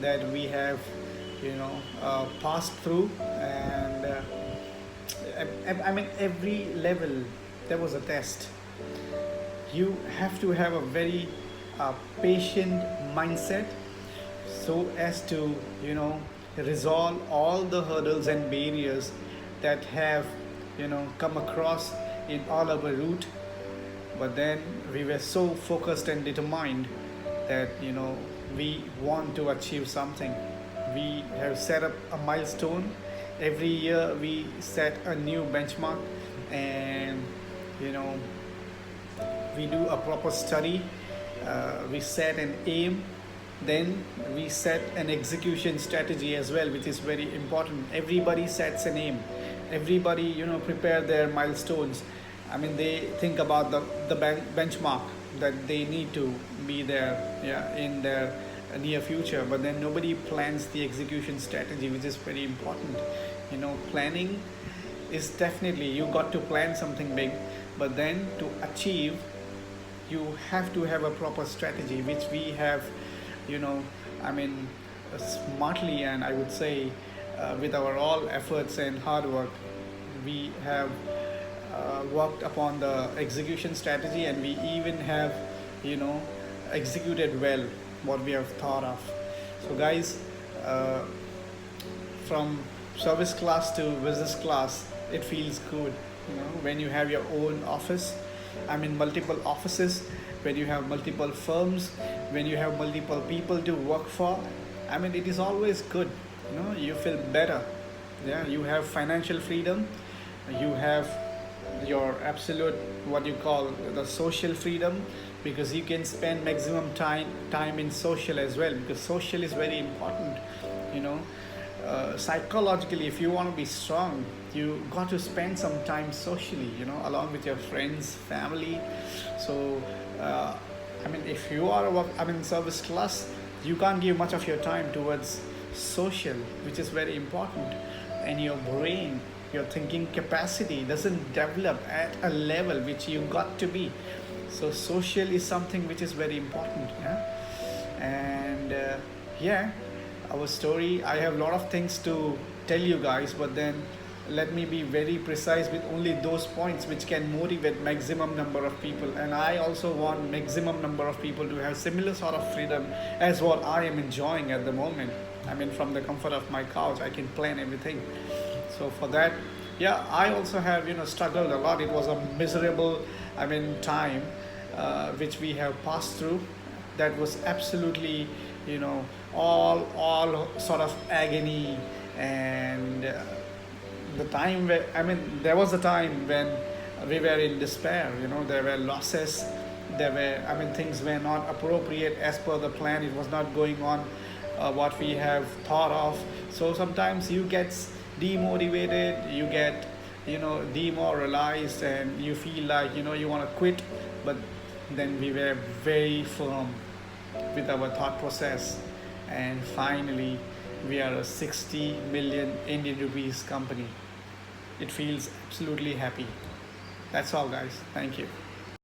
that we have, passed through. And I mean, every level there was a test. You have to have a very patient mindset, so as to resolve all the hurdles and barriers that have come across in all our route. But then we were so focused and determined that we want to achieve something. We have set up a milestone. Every year we set a new benchmark, and you know we do a proper study. We set an aim, then we set an execution strategy as well, which is very important. Everybody sets an aim, everybody prepare their milestones. I mean, they think about the benchmark that they need to be there, yeah, in their near future. But then nobody plans the execution strategy, which is very important. Planning is definitely, you got to plan something big, but then to achieve, you have to have a proper strategy, which we have, you know I mean, smartly, and I would say with our all efforts and hard work, we have worked upon the execution strategy, and we even have you know executed well what we have thought of. So guys, from service class to business class, it feels good, when you have your own office. I mean, multiple offices, when you have multiple firms, when you have multiple people to work for. I mean, it is always good. You feel better. Yeah, you have financial freedom. You have your absolute, what you call, the social freedom, because you can spend maximum time in social as well, because social is very important. Psychologically, if you want to be strong, you got to spend some time socially, along with your friends, family. So I mean, if you are service class, you can't give much of your time towards social, which is very important. And your brain, your thinking capacity doesn't develop at a level which you got to be. So social is something which is very important. Yeah. And yeah, our story, I have a lot of things to tell you guys, but then let me be very precise with only those points which can motivate maximum number of people. And I also want maximum number of people to have similar sort of freedom as what I am enjoying at the moment. I mean, from the comfort of my couch, I can plan everything. So for that, yeah, I also have struggled a lot. It was a miserable, time which we have passed through. That was absolutely, all sort of agony. And the time where, there was a time when we were in despair. There were losses. There were, things were not appropriate as per the plan. It was not going on what we have thought of. So sometimes you get demotivated, you get demoralized, and you feel like you want to quit. But then we were very firm with our thought process, and finally we are a 60 million Indian rupees company. It feels absolutely happy. That's all, guys. Thank you.